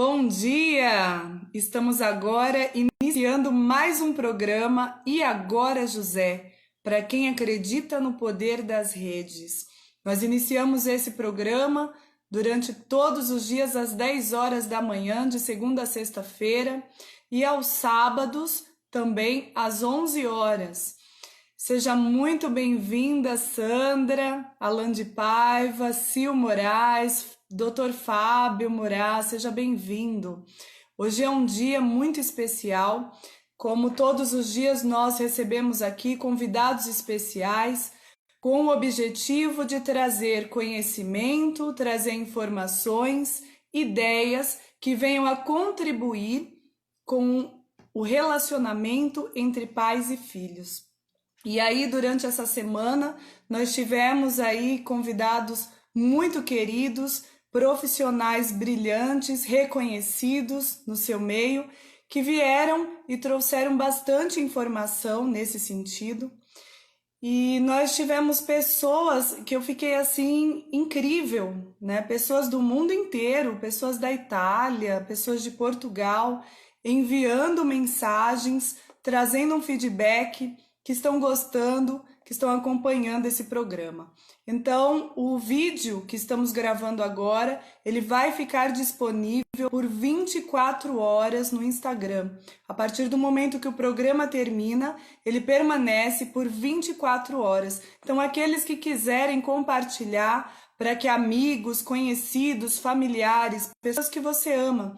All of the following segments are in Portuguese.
Bom dia! Estamos agora iniciando mais um programa E Agora José, para quem acredita no poder das redes. Nós iniciamos esse programa durante todos os dias às 10 horas da manhã, de segunda a sexta-feira, e aos sábados também às 11 horas. Seja muito bem-vinda, Sandra, Alan de Paiva, Sil Moraes, Dr. Fábio Moraes, seja bem-vindo. Hoje é um dia muito especial. Como todos os dias, nós recebemos aqui convidados especiais com o objetivo de trazer conhecimento, trazer informações, ideias que venham a contribuir com o relacionamento entre pais e filhos. E aí, durante essa semana, nós tivemos aí convidados muito queridos, profissionais brilhantes, reconhecidos no seu meio, que vieram e trouxeram bastante informação nesse sentido. E nós tivemos pessoas que eu fiquei assim, incrível, né? Pessoas do mundo inteiro, pessoas da Itália, pessoas de Portugal, enviando mensagens, trazendo um feedback, que estão gostando, que estão acompanhando esse programa. Então, o vídeo que estamos gravando agora, ele vai ficar disponível por 24 horas no Instagram. A partir do momento que o programa termina, ele permanece por 24 horas. Então, aqueles que quiserem compartilhar para que amigos, conhecidos, familiares, pessoas que você ama,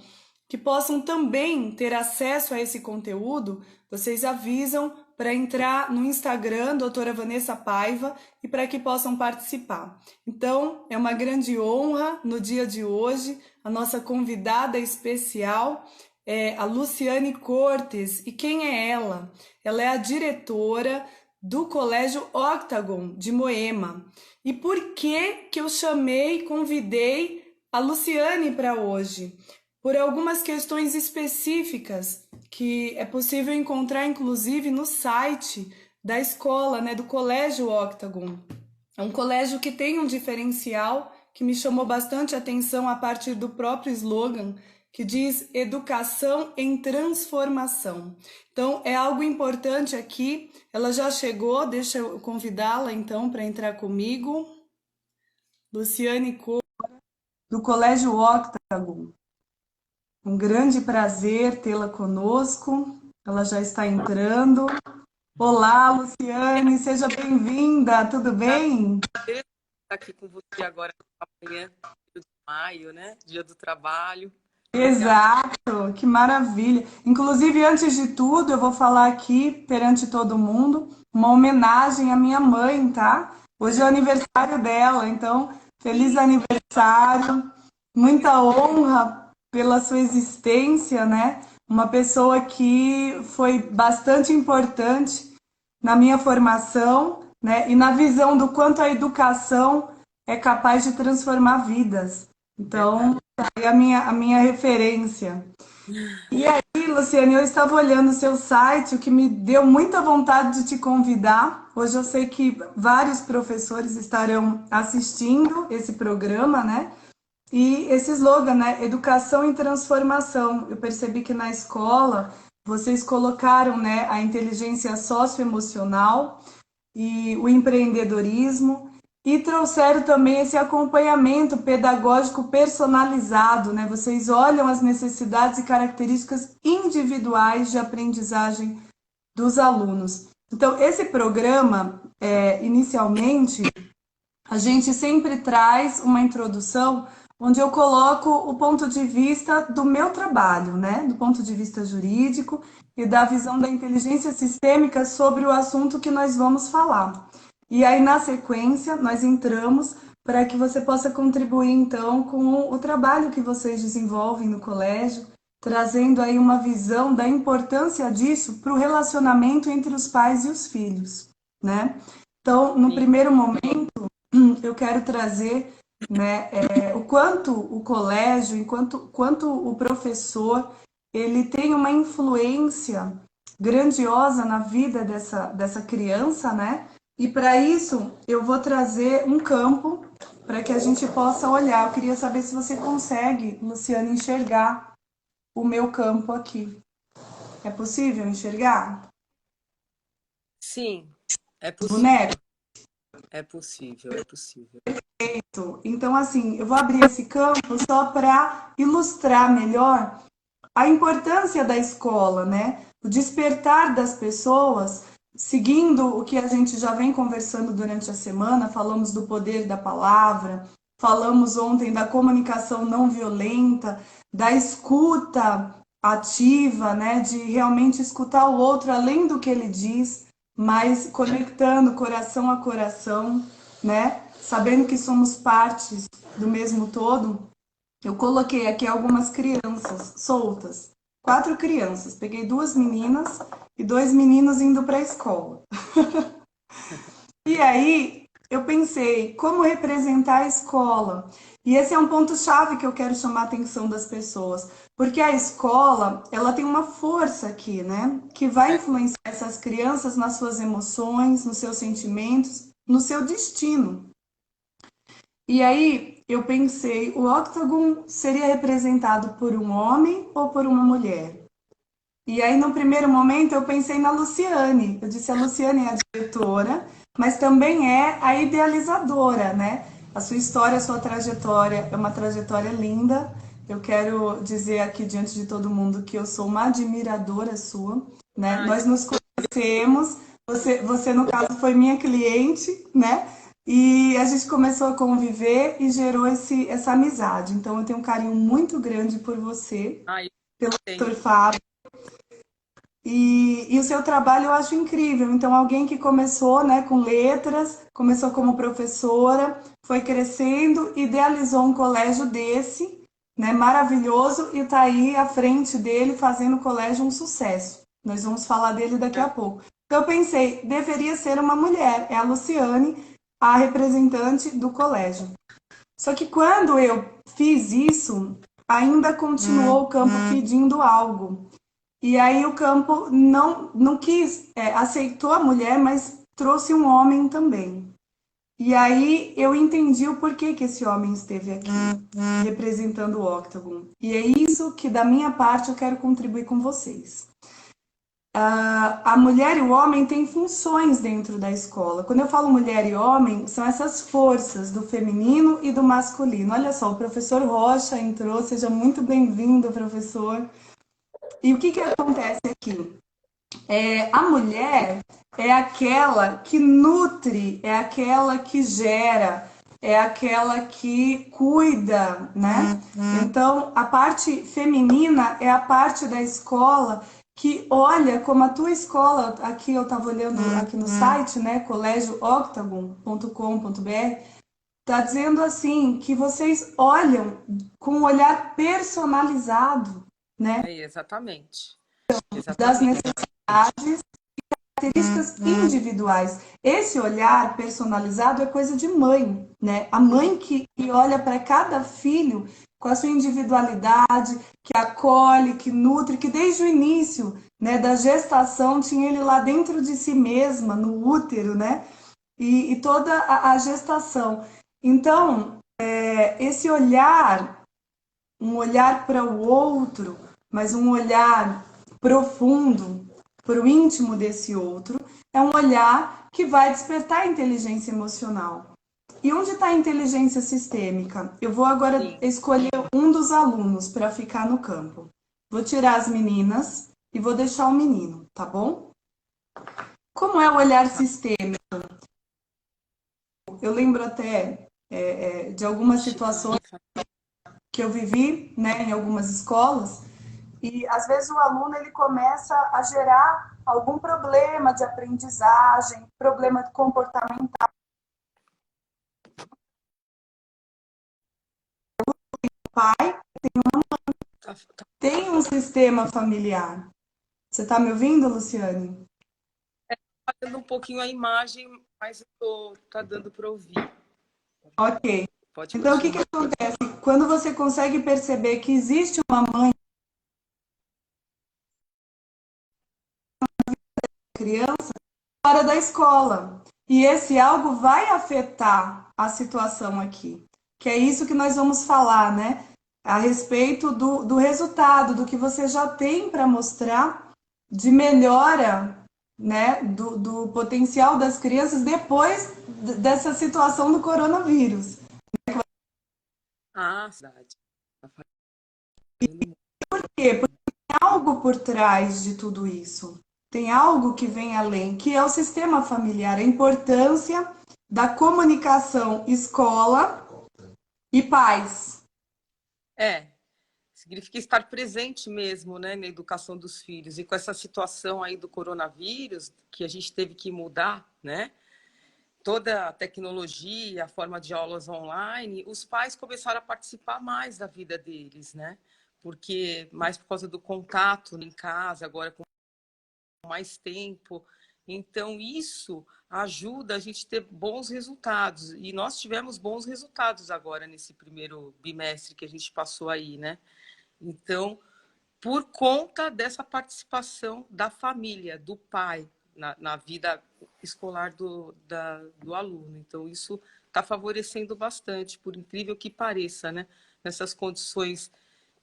que possam também ter acesso a esse conteúdo, vocês avisam para entrar no Instagram, doutora Vanessa Paiva, e para que possam participar. Então, é uma grande honra no dia de hoje, a nossa convidada especial é a Luciane Cortes. E quem é ela? Ela é a diretora do Colégio Octagon de Moema. E por que eu chamei, convidei a Luciane para hoje? Por algumas questões específicas que é possível encontrar, inclusive, no site da escola, né, do Colégio Octagon. É um colégio que tem um diferencial que me chamou bastante atenção a partir do próprio slogan, que diz Educação em Transformação. Então, é algo importante aqui. Ela já chegou, deixa eu convidá-la, então, para entrar comigo. Luciane Couto, do Colégio Octagon. Um grande prazer tê-la conosco. Ela já está entrando. Olá, Luciane, seja bem-vinda. Tudo bem? Estar aqui com você agora amanhã, 1º de maio, né? Dia do Trabalho. Exato, que maravilha. Inclusive, antes de tudo, eu vou falar aqui perante todo mundo uma homenagem à minha mãe, tá? Hoje é o aniversário dela, então, feliz aniversário. Muita honra pela sua existência, né? Uma pessoa que foi bastante importante na minha formação, né? E na visão do quanto a educação é capaz de transformar vidas. Então, é a minha referência. E aí, Luciane, eu estava olhando o seu site, o que me deu muita vontade de te convidar. Hoje eu sei que vários professores estarão assistindo esse programa, né? E esse slogan, né? Educação em transformação. Eu percebi que na escola vocês colocaram, né, a inteligência socioemocional e o empreendedorismo e trouxeram também esse acompanhamento pedagógico personalizado, né? Vocês olham as necessidades e características individuais de aprendizagem dos alunos. Então, esse programa, inicialmente, a gente sempre traz uma introdução onde eu coloco o ponto de vista do meu trabalho, né? Do ponto de vista jurídico e da visão da inteligência sistêmica sobre o assunto que nós vamos falar. E aí, na sequência, nós entramos para que você possa contribuir, então, com o trabalho que vocês desenvolvem no colégio, trazendo aí uma visão da importância disso para o relacionamento entre os pais e os filhos, né? Então, no primeiro momento, eu quero trazer, né, o quanto o colégio, quanto o professor, ele tem uma influência grandiosa na vida dessa criança, né? E para isso eu vou trazer um campo para que a gente possa olhar. Eu queria saber se você consegue, Luciana, enxergar o meu campo aqui. É possível enxergar? Sim, é Os bonecos? possível. É possível, é possível. Então, assim, eu vou abrir esse campo só para ilustrar melhor a importância da escola, né? O despertar das pessoas, seguindo o que a gente já vem conversando durante a semana, falamos do poder da palavra, falamos ontem da comunicação não violenta, da escuta ativa, né? De realmente escutar o outro além do que ele diz, mas conectando coração a coração, né? Sabendo que somos partes do mesmo todo. Eu coloquei aqui algumas crianças soltas. 4 crianças. Peguei 2 meninas e 2 meninos indo para a escola. E aí eu pensei, como representar a escola? E esse é um ponto-chave que eu quero chamar a atenção das pessoas. Porque a escola, ela tem uma força aqui, né? Que vai É, influenciar essas crianças nas suas emoções, nos seus sentimentos, no seu destino. E aí eu pensei, o octógono seria representado por um homem ou por uma mulher? E aí no primeiro momento eu pensei na Luciane. Eu disse a Luciane é a diretora, mas também é a idealizadora, né? A sua história, a sua trajetória é uma trajetória linda. Eu quero dizer aqui diante de todo mundo que eu sou uma admiradora sua, né? ai, Nós nos conhecemos, você no caso foi minha cliente, né? E a gente começou a conviver e gerou essa amizade. Então eu tenho um carinho muito grande por você, ai, pelo tenho. Dr. Fábio. E o seu trabalho eu acho incrível. Então, alguém que começou, né, com letras, começou como professora, foi crescendo, idealizou um colégio desse, né, maravilhoso, e está aí à frente dele fazendo o colégio um sucesso. Nós vamos falar dele daqui a pouco. Então, eu pensei, deveria ser uma mulher, é a Luciane, a representante do colégio. Só que quando eu fiz isso, ainda continuou o campo pedindo algo. E aí o campo não quis, aceitou a mulher, mas trouxe um homem também. E aí eu entendi o porquê que esse homem esteve aqui, representando o Octagon. E é isso que, da minha parte, eu quero contribuir com vocês. A mulher e o homem têm funções dentro da escola. Quando eu falo mulher e homem, são essas forças do feminino e do masculino. Olha só, o professor Rocha entrou, seja muito bem-vindo, professor. E o que acontece aqui? A mulher é aquela que nutre, é aquela que gera, é aquela que cuida, né? Então, a parte feminina é a parte da escola que olha como a tua escola, aqui eu estava olhando aqui no site, né, colégiooctagon.com.br, está dizendo assim que vocês olham com um olhar personalizado, né, É, exatamente. das Exatamente. necessidades, características individuais. Esse olhar personalizado é coisa de mãe, né? A mãe que olha para cada filho com a sua individualidade, que acolhe, que nutre, que desde o início, né, da gestação tinha ele lá dentro de si mesma, no útero, né? E toda a gestação. Então, esse olhar, um olhar para o outro, mas um olhar profundo para o íntimo desse outro, é um olhar que vai despertar a inteligência emocional. E onde está a inteligência sistêmica? Eu vou agora Sim. escolher um dos alunos para ficar no campo. Vou tirar as meninas e vou deixar o menino, tá bom? Como é o olhar Tá. sistêmico? Eu lembro até de algumas Ixi, situações que eu vivi, né, em algumas escolas. E às vezes o aluno ele começa a gerar algum problema de aprendizagem, problema comportamental. O pai tá tem um sistema familiar. Você está me ouvindo, Luciane? fazendo um pouquinho a imagem, mas tá dando para ouvir. Ok. Pode Então, o que continuar. acontece? Quando você consegue perceber que existe uma mãe e criança fora da escola, e esse algo vai afetar a situação aqui, que é isso que nós vamos falar, né? a respeito do resultado, do que você já tem para mostrar de melhora, né, do potencial das crianças depois dessa situação do coronavírus. Ah, cidade. Tá falhando muito. Por quê? Porque tem algo por trás de tudo isso. Tem algo que vem além, que é o sistema familiar, a importância da comunicação escola e pais. É, significa estar presente mesmo, né, na educação dos filhos. E com essa situação aí do coronavírus, que a gente teve que mudar, né? Toda a tecnologia, a forma de aulas online, os pais começaram a participar mais da vida deles, né? Porque mais por causa do contato em casa, agora com mais tempo. Então, isso ajuda a gente a ter bons resultados. E nós tivemos bons resultados agora nesse primeiro bimestre que a gente passou aí, né? Então, por conta dessa participação da família, do pai, na vida escolar do aluno. Então, isso está favorecendo bastante, por incrível que pareça, né? Nessas condições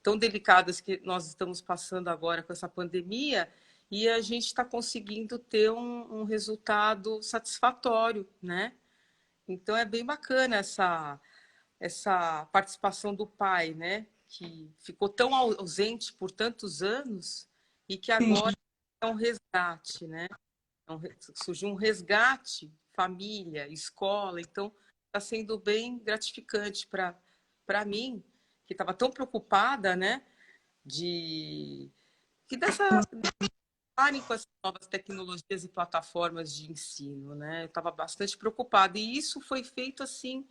tão delicadas que nós estamos passando agora com essa pandemia, e a gente está conseguindo ter um resultado satisfatório, né? Então, é bem bacana essa participação do pai, né? Que ficou tão ausente por tantos anos e que Sim, agora é um resgate, né? Surgiu um resgate, família, escola, então está sendo bem gratificante para mim, que estava tão preocupada, né? De que dessa parem com essas novas tecnologias e plataformas de ensino, né? Eu estava bastante preocupada e isso foi feito assim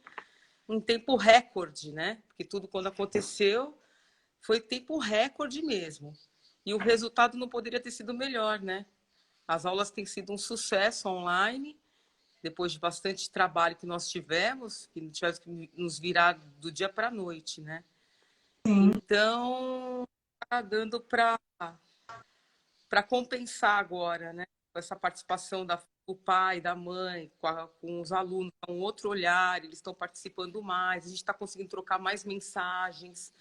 em tempo recorde, né? Porque tudo quando aconteceu foi tempo recorde mesmo. E o resultado não poderia ter sido melhor, né? As aulas têm sido um sucesso online, depois de bastante trabalho que nós tivemos que nos virar do dia para a noite, né? sim. Então, está dando para compensar agora, né? Com essa participação do pai, da mãe, com os alunos, com um outro olhar, eles estão participando mais, a gente está conseguindo trocar mais mensagens,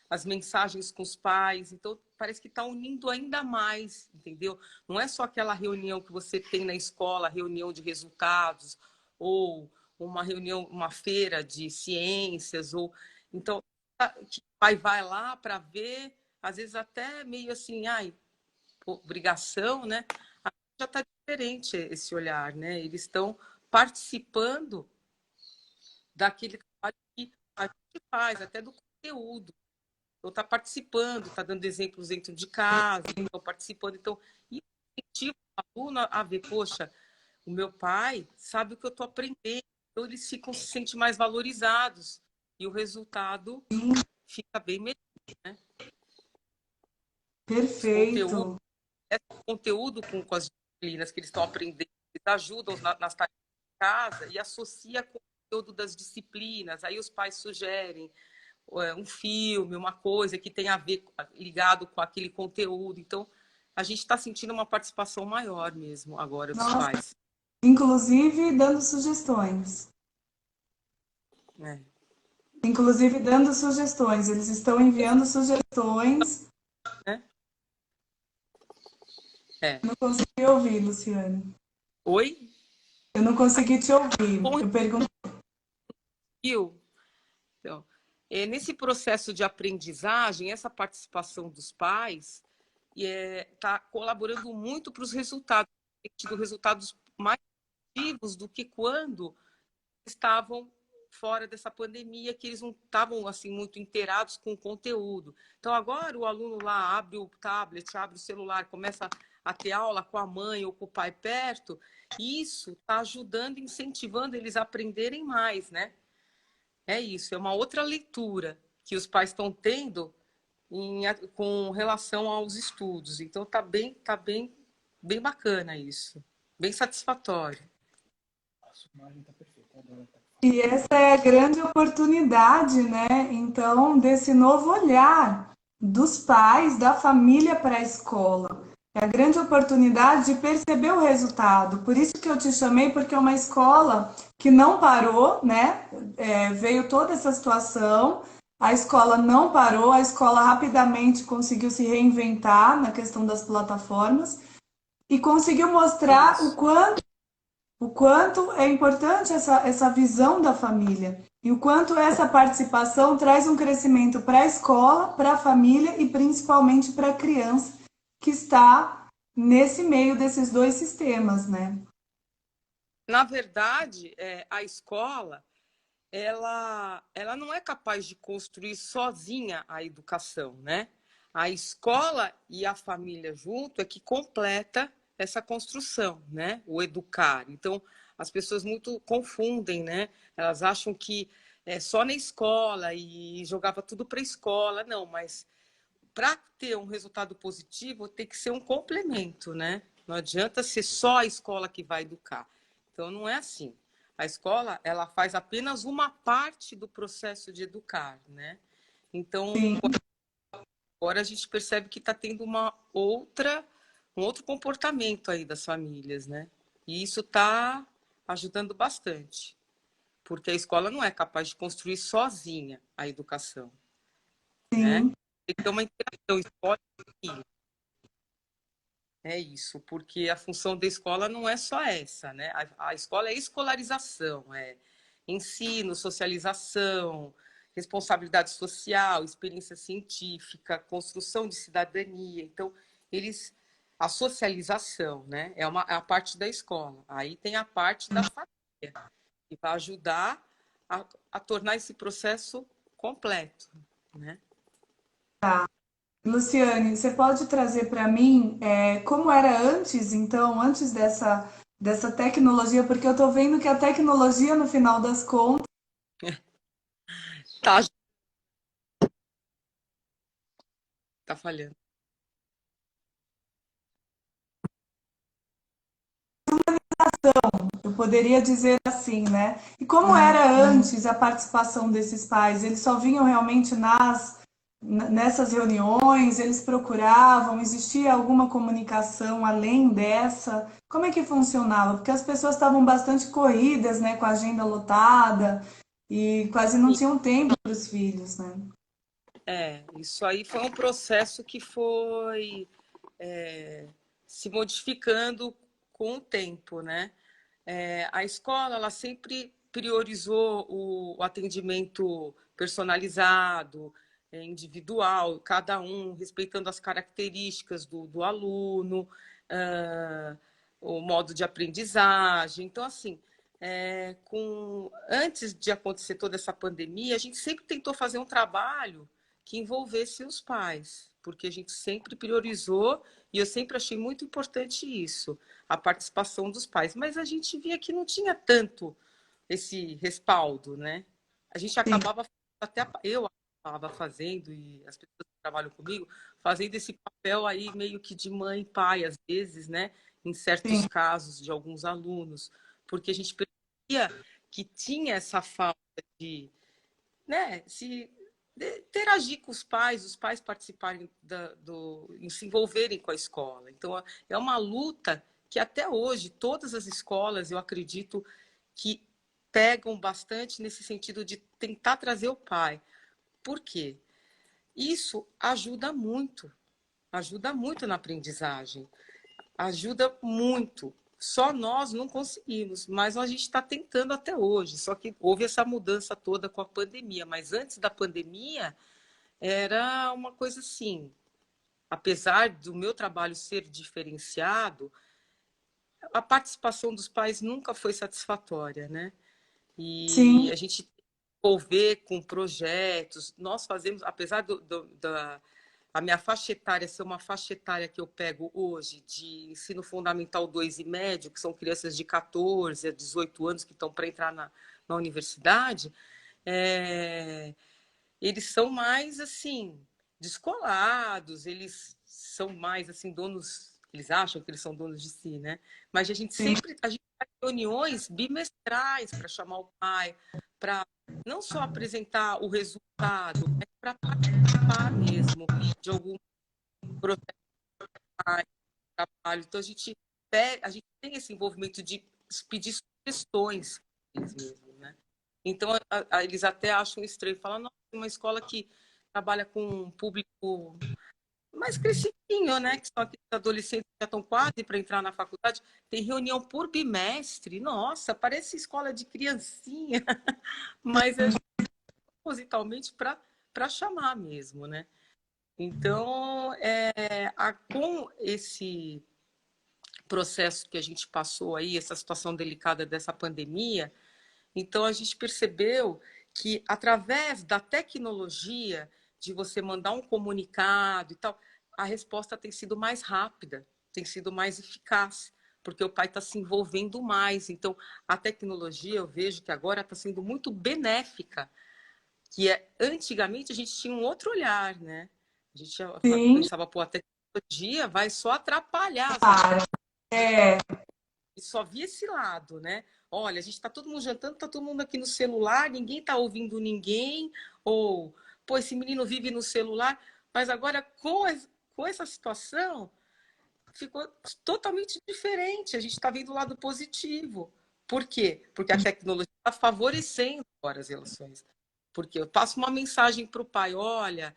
as mensagens com os pais, então parece que está unindo ainda mais, entendeu? Não é só aquela reunião que você tem na escola, reunião de resultados, ou uma reunião, uma feira de ciências, ou então que o pai vai lá para ver, às vezes até meio assim, ai, obrigação, né? Já está diferente esse olhar, né? Eles estão participando daquele trabalho que a gente faz, até do conteúdo. Então, está participando, está dando exemplos dentro de casa, estão participando. Então, isso incentiva o aluno a ver, poxa, o meu pai sabe o que eu estou aprendendo. Então, eles ficam se sentem mais valorizados. E o resultado fica bem melhor, né? Os conteúdos, Perfeito. esse conteúdo com as disciplinas que eles estão aprendendo, eles ajudam nas tarefas de casa e associa com o conteúdo das disciplinas. Aí os pais sugerem um filme, uma coisa que tem a ver ligado com aquele conteúdo. Então, a gente está sentindo uma participação maior mesmo agora dos Nossa, pais. inclusive dando sugestões. Né? Inclusive dando sugestões. Eles estão enviando sugestões. Né? É. Não consegui ouvir, Luciane. Oi? Eu não consegui te ouvir. Com Eu pergunto. Rio. Então, nesse processo de aprendizagem, essa participação dos pais está colaborando muito para os resultados, tem tido resultados mais positivos do que quando estavam fora dessa pandemia, que eles não estavam assim muito inteirados com o conteúdo. Então agora o aluno lá abre o tablet, abre o celular, começa a ter aula com a mãe ou com o pai perto, e isso está ajudando, incentivando eles a aprenderem mais, né? É isso, é uma outra leitura que os pais estão tendo com relação aos estudos. Então bem bacana isso, bem satisfatório. E essa é a grande oportunidade, né? Então, desse novo olhar dos pais, da família para a escola. É a grande oportunidade de perceber o resultado. Por isso que eu te chamei, porque é uma escola que não parou, né? Veio toda essa situação. A escola não parou, a escola rapidamente conseguiu se reinventar na questão das plataformas e conseguiu mostrar Isso. o quanto é importante essa visão da família e o quanto essa participação traz um crescimento para a escola, para a família e principalmente para a criança que está nesse meio desses dois sistemas, né? Na verdade, a escola, ela não é capaz de construir sozinha a educação, né? A escola e a família junto é que completa essa construção, né? O educar. Então, as pessoas muito confundem, né? Elas acham que é só na escola e jogava tudo para a escola. Não, mas para ter um resultado positivo, tem que ser um complemento, né? Não adianta ser só a escola que vai educar. Então, não é assim. A escola, ela faz apenas uma parte do processo de educar, né? Então, Sim, agora a gente percebe que está tendo um outro comportamento aí das famílias, né? E isso está ajudando bastante, porque a escola não é capaz de construir sozinha a educação, né? sim, Tem que ter uma interação escola e família. É isso, porque a função da escola não é só essa, né? A escola é escolarização, é ensino, socialização, responsabilidade social, experiência científica, construção de cidadania. Então, eles a socialização, né? É a parte da escola. Aí tem a parte da família, que vai ajudar a tornar esse processo completo, né? tá. Luciane, você pode trazer para mim como era antes, então, antes dessa tecnologia, porque eu estou vendo que a tecnologia, no final das contas, Tá, tá falhando. eu poderia dizer assim, né? E como era antes a participação desses pais? Eles só vinham realmente nessas reuniões, eles procuravam, existia alguma comunicação além dessa? Como é que funcionava? Porque as pessoas estavam bastante corridas, né, com a agenda lotada e quase não tinham tempo para os filhos, né? Isso aí foi um processo que foi é, se modificando com o tempo, né? A escola ela sempre priorizou o atendimento personalizado, individual, cada um respeitando as características do aluno, ah, o modo de aprendizagem. Então, assim, antes de acontecer toda essa pandemia, a gente sempre tentou fazer um trabalho que envolvesse os pais, porque a gente sempre priorizou e eu sempre achei muito importante isso, a participação dos pais. Mas a gente via que não tinha tanto esse respaldo, né? A gente Sim, acabava, até eu acabava fazendo, e as pessoas que trabalham comigo, fazendo esse papel aí meio que de mãe e pai, às vezes, né? Em certos sim, casos de alguns alunos, porque a gente percebia que tinha essa falta de, né, interagir com os pais participarem e se envolverem com a escola. Então, é uma luta que até hoje todas as escolas, eu acredito, que pegam bastante nesse sentido de tentar trazer o pai. Por quê? Isso ajuda muito na aprendizagem, ajuda muito. Só nós não conseguimos, mas a gente está tentando até hoje. Só que houve essa mudança toda com a pandemia. Mas antes da pandemia, era uma coisa assim. Apesar do meu trabalho ser diferenciado, a participação dos pais nunca foi satisfatória, né? E sim, a gente envolver com projetos, nós fazemos, apesar da a minha faixa etária ser uma faixa etária que eu pego hoje de ensino fundamental 2 e médio, que são crianças de 14 a 18 anos que estão para entrar na universidade, é, eles são mais assim descolados, eles são mais assim donos, eles acham que eles são donos de si, né? Mas sim, a gente faz reuniões bimestrais para chamar o pai, para não só apresentar o resultado, mas para participar mesmo de algum processo de trabalho. Então a gente tem esse envolvimento de pedir sugestões eles mesmos, né? Então eles até acham estranho, falam, uma escola que trabalha com um público mais crescidinho, né? Que são aqueles adolescentes que já estão quase para entrar na faculdade. Tem reunião por bimestre. Nossa, parece escola de criancinha, mas é propositalmente para chamar mesmo, né? Então, com esse processo que a gente passou aí, essa situação delicada dessa pandemia, então a gente percebeu que através da tecnologia, de você mandar um comunicado e tal, a resposta tem sido mais rápida, tem sido mais eficaz, porque o pai está se envolvendo mais. Então, a tecnologia, eu vejo que agora está sendo muito benéfica, que antigamente a gente tinha um outro olhar, né? A gente Sim, pensava, pô, a tecnologia vai só atrapalhar as claro. É, e só via esse lado, né? Olha, a gente está todo mundo jantando, está todo mundo aqui no celular, ninguém está ouvindo ninguém, ou, pô, esse menino vive no celular. Mas agora, com essa situação, ficou totalmente diferente. A gente está vendo o lado positivo. Por quê? Porque a tecnologia está favorecendo agora as relações. Porque eu passo uma mensagem para o pai, olha,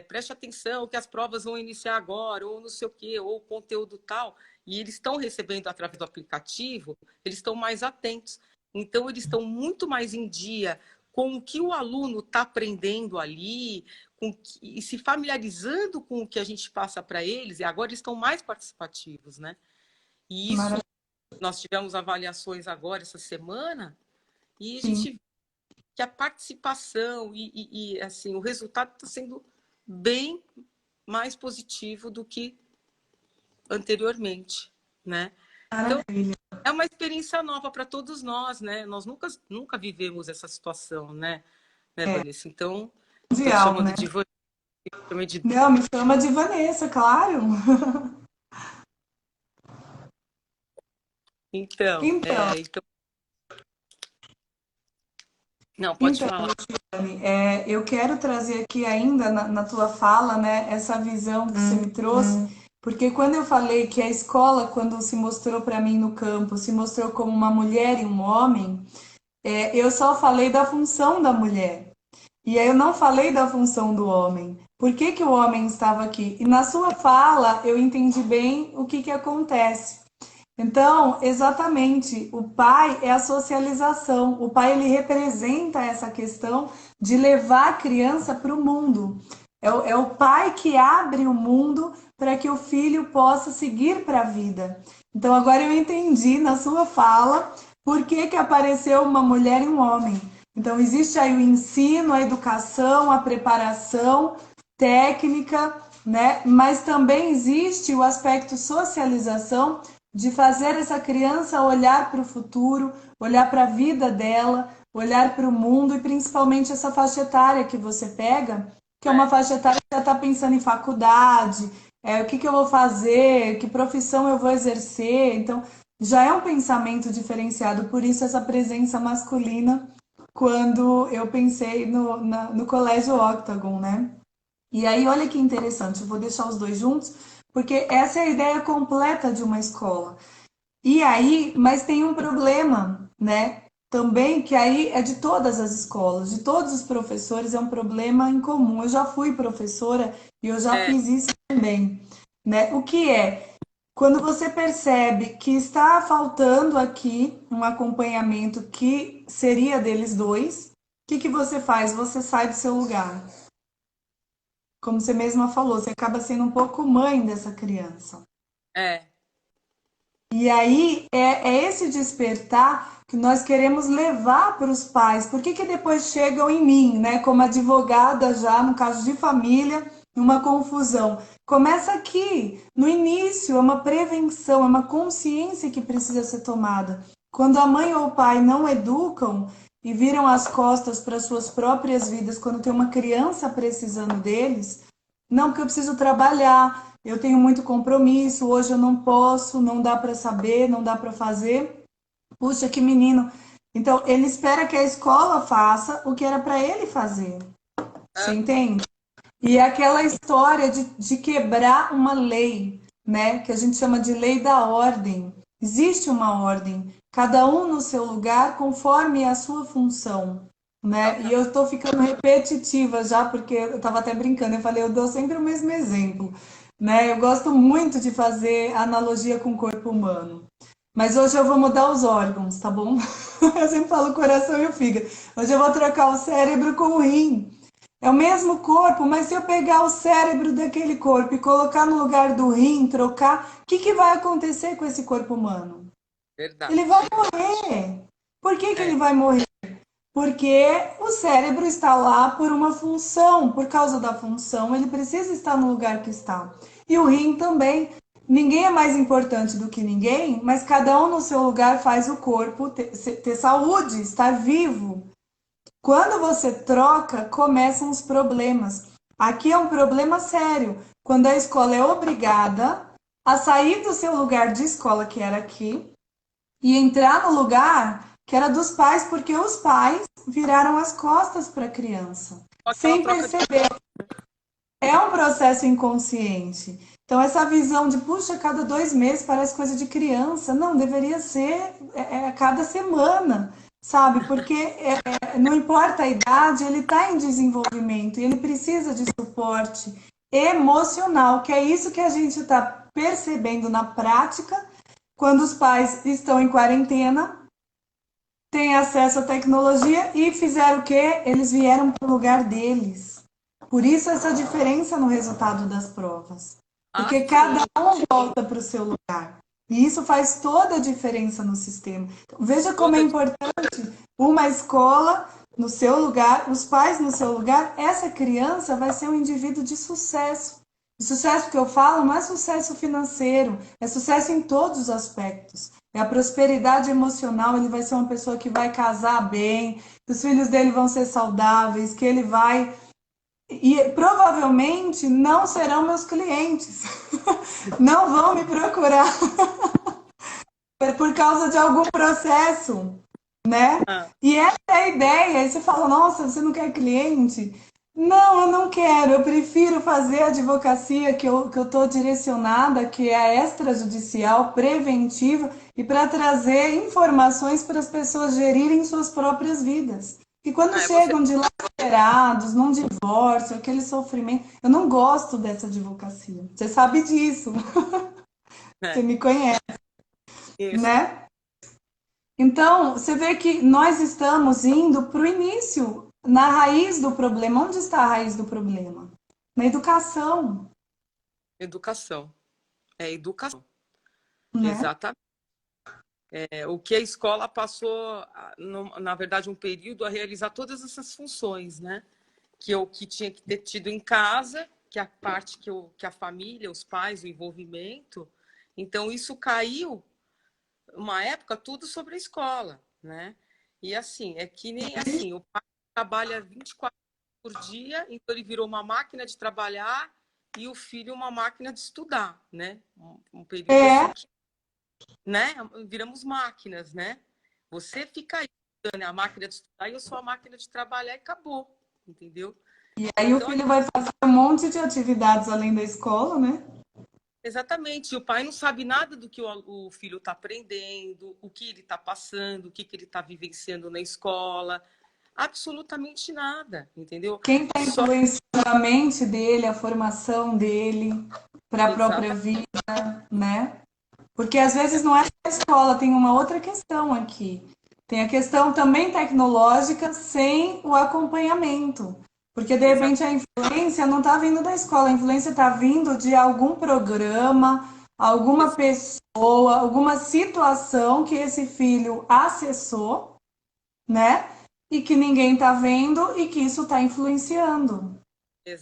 preste atenção que as provas vão iniciar agora, ou não sei o quê, ou conteúdo tal, e eles estão recebendo através do aplicativo, eles estão mais atentos. Então, eles estão muito mais em dia com o que o aluno está aprendendo ali, e se familiarizando com o que a gente passa para eles, e agora eles estão mais participativos, né? E isso, maravilha. nós tivemos avaliações agora, essa semana, e a Sim. gente que a participação assim, o resultado está sendo bem mais positivo do que anteriormente, né? Então, Maravilha. é uma experiência nova para todos nós, né? Nós nunca vivemos essa situação, né, Vanessa? Então, estou te Mundial, chamando né? de Vanessa, também de... Não, me chama de Vanessa, claro. Então, Então, não, pode então, falar. Luciane, eu quero trazer aqui ainda na tua fala, né, essa visão que você me trouxe, porque quando eu falei que a escola, quando se mostrou para mim no campo, se mostrou como uma mulher e um homem, eu só falei da função da mulher. E aí eu não falei da função do homem. Por que que o homem estava aqui? E na sua fala eu entendi bem o que que acontece. Então, exatamente, o pai é a socialização. O pai ele representa essa questão de levar a criança para o mundo. É o pai que abre o mundo para que o filho possa seguir para a vida. Então, agora eu entendi na sua fala por que que apareceu uma mulher e um homem. Então, existe aí o ensino, a educação, a preparação técnica, né? Mas também existe o aspecto socialização de fazer essa criança olhar para o futuro, olhar para a vida dela, olhar para o mundo e principalmente essa faixa etária que você pega, que é uma faixa etária que já está pensando em faculdade, o que que eu vou fazer, que profissão eu vou exercer. Então, já é um pensamento diferenciado, por isso essa presença masculina quando eu pensei no Colégio Octagon, né? E aí, olha que interessante, eu vou deixar os dois juntos, porque essa é a ideia completa de uma escola. E aí, mas tem um problema, né? Também que aí é de todas as escolas, de todos os professores, é um problema em comum. Eu já fui professora e eu já É, fiz isso também, né? O que é? Quando você percebe que está faltando aqui um acompanhamento que seria deles dois, o que que você faz? Você sai do seu lugar. Como você mesma falou, você acaba sendo um pouco mãe dessa criança. é, E aí é esse despertar que nós queremos levar para os pais. Por que que depois chegam em mim, né? Como advogada já, no caso de família, uma confusão. Começa aqui, no início, é uma prevenção, é uma consciência que precisa ser tomada. Quando a mãe ou o pai não educam e viram as costas para suas próprias vidas, quando tem uma criança precisando deles, não, porque eu preciso trabalhar, eu tenho muito compromisso, hoje eu não posso, não dá para saber, não dá para fazer. Puxa, que menino. Então, ele espera que a escola faça o que era para ele fazer. Você entende? E é aquela história de quebrar uma lei, né? Que a gente chama de lei da ordem. Existe uma ordem, cada um no seu lugar, conforme a sua função. né? E eu estou ficando repetitiva já, porque eu estava até brincando, eu falei, eu dou sempre o mesmo exemplo, né? Eu gosto muito de fazer analogia com o corpo humano. Mas hoje eu vou mudar os órgãos, tá bom? Eu sempre falo o coração e o fígado. Hoje eu vou trocar o cérebro com o rim. É o mesmo corpo, mas se eu pegar o cérebro daquele corpo e colocar no lugar do rim, trocar, o que que vai acontecer com esse corpo humano? Ele vai Verdade. morrer. Por que que ele É. vai morrer? Porque o cérebro está lá por uma função, por causa da função, ele precisa estar no lugar que está. E o rim também. Ninguém é mais importante do que ninguém, mas cada um no seu lugar faz o corpo ter saúde, estar vivo. Quando você troca, começam os problemas. Aqui é um problema sério. Quando a escola é obrigada a sair do seu lugar de escola, que era aqui, e entrar no lugar que era dos pais, porque os pais viraram as costas para a criança, Aquela sem troca de... perceber. É um processo inconsciente. Então, essa visão de, puxa, cada 2 meses parece coisa de criança. Não, deveria ser a cada semana, sabe? Porque não importa a idade, ele está em desenvolvimento e ele precisa de suporte emocional, que é isso que a gente está percebendo na prática quando os pais estão em quarentena, têm acesso à tecnologia e fizeram o quê? Eles vieram para o lugar deles. Por isso essa diferença no resultado das provas. Ah, Porque cada sim. um volta para o seu lugar. E isso faz toda a diferença no sistema. Então, veja como é Toda... importante uma escola no seu lugar, os pais no seu lugar, essa criança vai ser um indivíduo de sucesso. E sucesso que eu falo não é sucesso financeiro, é sucesso em todos os aspectos. É a prosperidade emocional, ele vai ser uma pessoa que vai casar bem, que os filhos dele vão ser saudáveis, que ele vai. E provavelmente não serão meus clientes, não vão me procurar por causa de algum processo, né? Ah, E essa é a ideia. Aí você fala, nossa, você não quer cliente? Não, eu não quero. Eu prefiro fazer a advocacia que eu estou direcionada, que é a extrajudicial, preventiva, e para trazer informações para as pessoas gerirem suas próprias vidas. E quando você... chegam dilacerados, num divórcio, aquele sofrimento, eu não gosto dessa advocacia. Você sabe disso, você É, me conhece, isso. né? Então, você vê que nós estamos indo para o início, na raiz do problema. Onde está a raiz do problema? Na educação, Educação. É educação. né? Exatamente. O que a escola passou, na verdade, um período a realizar todas essas funções, né? Que tinha que ter tido em casa, que é a parte que a família, os pais, o envolvimento. Então, isso caiu, uma época, tudo sobre a escola, né? E assim, é que nem assim, o pai trabalha 24 horas por dia, então ele virou uma máquina de trabalhar e o filho uma máquina de estudar, né? Um período assim É, que, né? Viramos máquinas, né? Você fica aí, né? A máquina de estudar e eu sou a máquina de trabalhar e acabou, entendeu? e aí o Então, filho vai fazer um monte de atividades além da escola, né? exatamente, o pai não sabe nada do que o filho está aprendendo, o que ele está passando, o que ele está vivenciando na escola, absolutamente nada, entendeu? Quem está Só influenciando a mente dele, a formação dele para a própria exatamente, vida, né? Porque às vezes não é só a escola, tem uma outra questão aqui. Tem a questão também tecnológica sem o acompanhamento. Porque de exatamente, repente a influência não está vindo da escola, a influência está vindo de algum programa, alguma pessoa, alguma situação que esse filho acessou, né? E que ninguém está vendo e que isso está influenciando,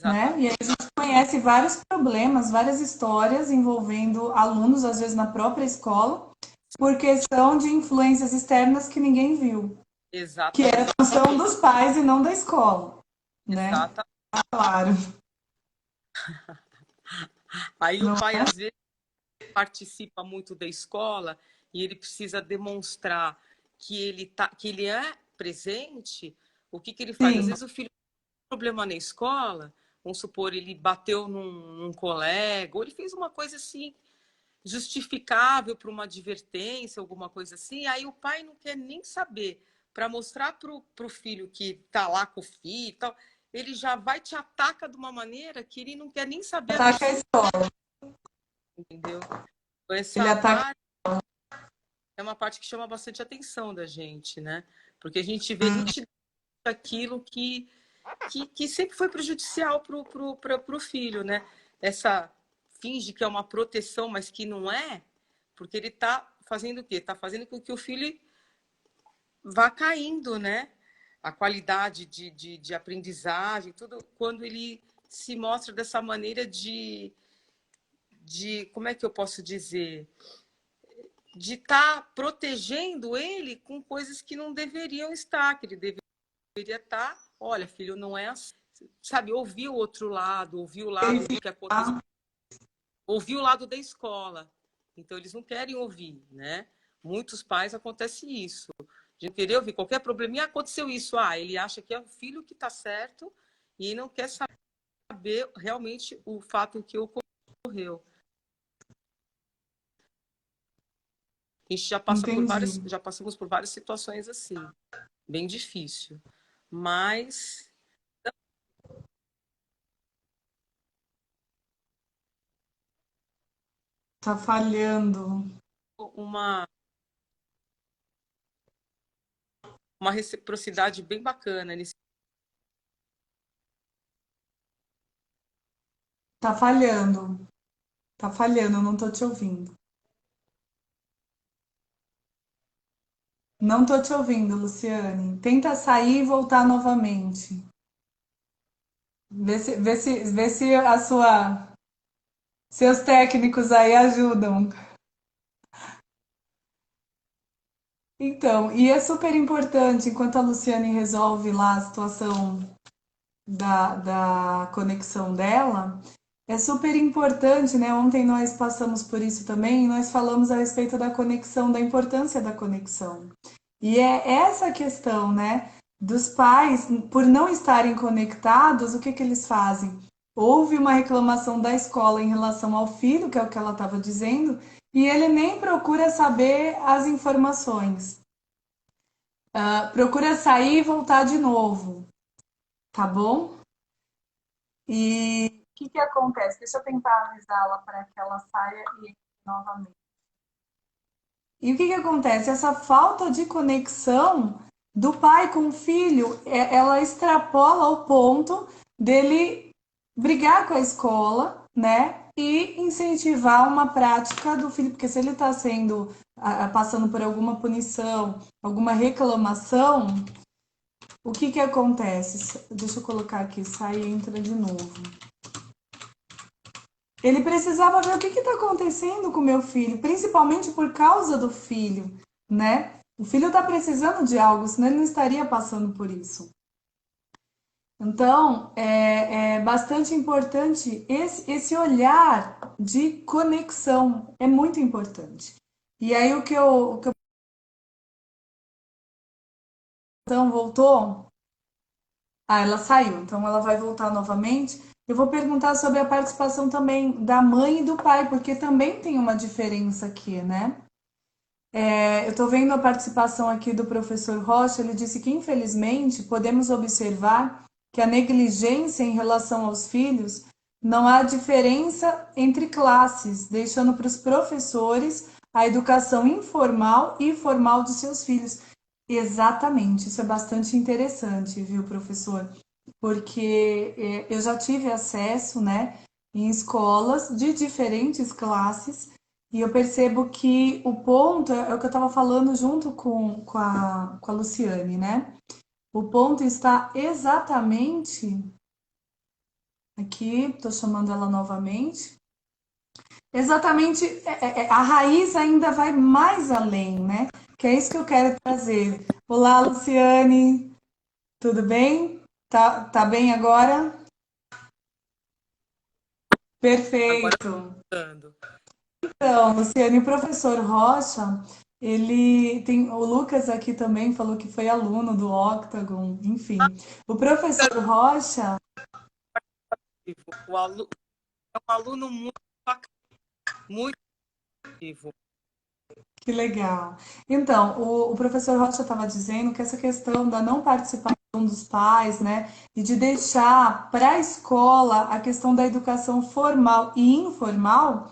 né? E aí a exatamente, gente conhece vários problemas, várias histórias envolvendo alunos, às vezes na própria escola, por questão de influências externas que ninguém viu, que era exatamente, função dos pais e não da escola, né? exata. Claro. Aí o Não pai é? às vezes participa muito da escola e ele precisa demonstrar que ele é presente. O que ele faz? Às Sim. vezes o filho problema na escola, vamos supor, ele bateu num colega, ou ele fez uma coisa assim, justificável para uma advertência, alguma coisa assim, aí o pai não quer nem saber, para mostrar para o filho que está lá com o filho e tal, ele já vai te ataca de uma maneira que ele não quer nem saber a Ataca a escola. entendeu? Ele Essa ataca. parte é uma parte que chama bastante atenção da gente, né? Porque a gente vê nitidamente aquilo que sempre foi prejudicial pro filho, né? Essa finge que é uma proteção, mas que não é, porque ele está fazendo o quê? Está fazendo com que o filho vá caindo, né? A qualidade de aprendizagem, tudo, quando ele se mostra dessa maneira como é que eu posso dizer? De estar protegendo ele com coisas que não deveriam estar, que ele deveria estar, olha, filho, não é assim. Sabe, ouvir o outro lado, ouvir o lado do que aconteceu, ouvir o lado da escola. Então, eles não querem ouvir, né? Muitos pais acontece isso. De não querer ouvir qualquer probleminha, aconteceu isso. Ele acha que é o filho que está certo e não quer saber realmente o fato que ocorreu. A gente Entendi. já passamos por várias situações assim, bem difícil. Mas Tá falhando. uma, uma reciprocidade bem bacana nesse. Tá falhando. Tá falhando, eu não tô te ouvindo. Não tô te ouvindo, Luciane. Tenta sair e voltar novamente. Vê se seus técnicos aí ajudam. Então, e é super importante, enquanto a Luciane resolve lá a situação da conexão dela, é super importante, né? Ontem nós passamos por isso também, e nós falamos a respeito da conexão, da importância da conexão. E é essa questão, né? Dos pais, por não estarem conectados, o que que eles fazem? Houve uma reclamação da escola em relação ao filho, que é o que ela estava dizendo, e ele nem procura saber as informações. Procura sair e voltar de novo, tá bom? E o que que acontece? Deixa eu tentar avisá-la para que ela saia e entre novamente. E o que que acontece? Essa falta de conexão do pai com o filho, ela extrapola ao ponto dele brigar com a escola, né? E incentivar uma prática do filho, porque se ele está sendo passando por alguma punição, alguma reclamação, o que que acontece? Deixa eu colocar aqui, sai e entra de novo. Ele precisava ver o que está acontecendo com o meu filho, principalmente por causa do filho, né? O filho está precisando de algo, senão ele não estaria passando por isso. Então, é bastante importante esse olhar de conexão, é muito importante. E aí o que eu então voltou? Ela saiu, então ela vai voltar novamente. Eu vou perguntar sobre a participação também da mãe e do pai, porque também tem uma diferença aqui, né? Eu estou vendo a participação aqui do professor Rocha, ele disse que, infelizmente, podemos observar que a negligência em relação aos filhos não há diferença entre classes, deixando para os professores a educação informal e formal de seus filhos. Exatamente, isso é bastante interessante, viu, professor? Porque eu já tive acesso, né, em escolas de diferentes classes e eu percebo que o ponto é o que eu estava falando junto com a Luciane, né? O ponto está exatamente aqui, estou chamando ela novamente. Exatamente, a raiz ainda vai mais além, né? Que é isso que eu quero trazer. Olá, Luciane, tudo bem? Tá bem agora? Agora Perfeito. voltando. Então, Luciane, o professor Rocha, ele tem. O Lucas aqui também falou que foi aluno do Octagon, enfim. O professor Rocha, O aluno é um aluno muito bacana, muito ativo. Que legal. Então, o professor Rocha estava dizendo que essa questão da não participação dos pais, né, e de deixar para a escola a questão da educação formal e informal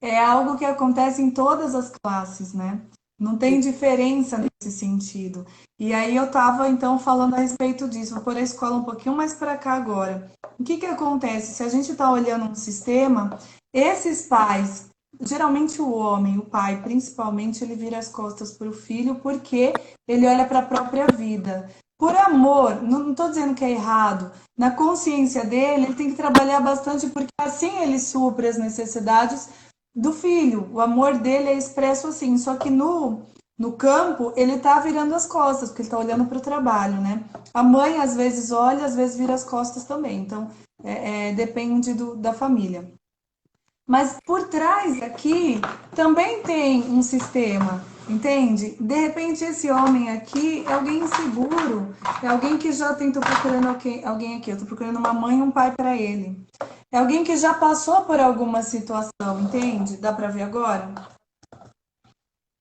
é algo que acontece em todas as classes, né? Não tem diferença nesse sentido. E aí eu estava então falando a respeito disso, vou pôr a escola um pouquinho mais para cá agora. O que que acontece? Se a gente está olhando um sistema, esses pais, geralmente o homem, o pai principalmente, ele vira as costas para o filho porque ele olha para a própria vida. Por amor, não estou dizendo que é errado, na consciência dele, ele tem que trabalhar bastante porque assim ele supre as necessidades do filho. O amor dele é expresso assim, só que no campo ele tá virando as costas, porque ele tá olhando para o trabalho, né? A mãe às vezes olha, às vezes vira as costas também. Então, depende da família. Mas por trás aqui também tem um sistema, entende? De repente esse homem aqui é alguém inseguro, é alguém que já tentou procurando alguém aqui, eu tô procurando uma mãe e um pai para ele. É alguém que já passou por alguma situação, entende? Dá para ver agora?